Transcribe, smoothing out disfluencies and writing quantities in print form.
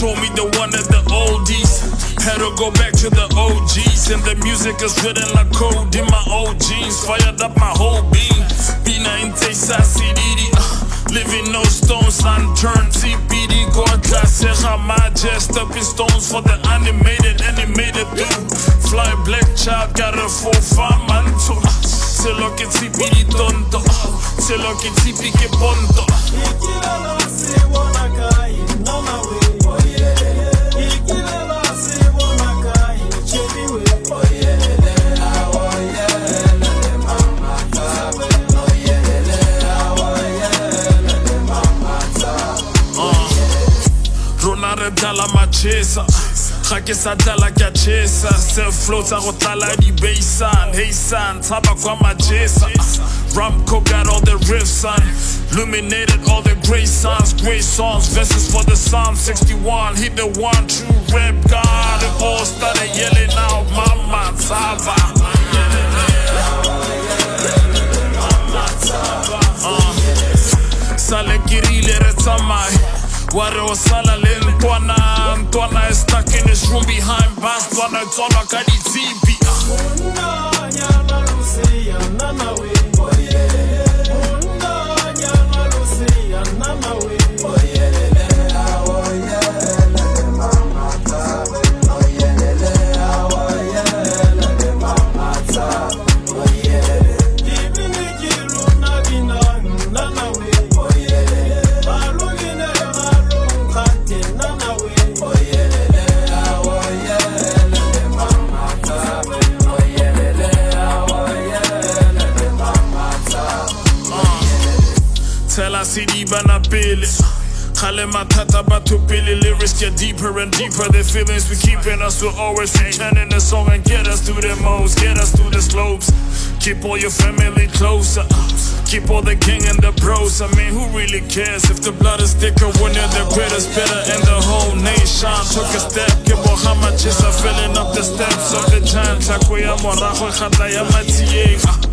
told me the one at the oldies. Had to go back to the OGs, and the music is written like code in my old jeans. Fired up my whole being. Bina in Tshipidi, living no stones unturned. Tshipidi, God Machesa Machesa stepping stones for the animated thing. Fly black child, got a 4-5 manto. Se lo che Tshipidi tonto, se lo che Tshipidi che ponto. Dala Machesa, ga ke sa dala ke Machesa. Self floats a go tlala di basean. Hey son, taba kwa Machesa. Ramco got all the riffs on, illuminated all the great songs, verses for the Psalm 61. He the one true rap God, and all started yelling out, Mama Tava. Sale kirile retamai. Waro sala le Ntwana is stuck in his room behind bars. Ntwana Ntwana kadi TV. Tell CD bana pele. Khale matata batu pele. Lyrics get deeper and deeper. The feelings we keeping us will always return in the song and get us through the modes, get us through the slopes. Keep all your family closer. Keep all the gang and the bros. I mean, who really cares if the blood is thicker when you're the greatest, better in the whole nation? Took a step, Kora Award, filling up the steps of the giant. Takoya morago khata ya matieng.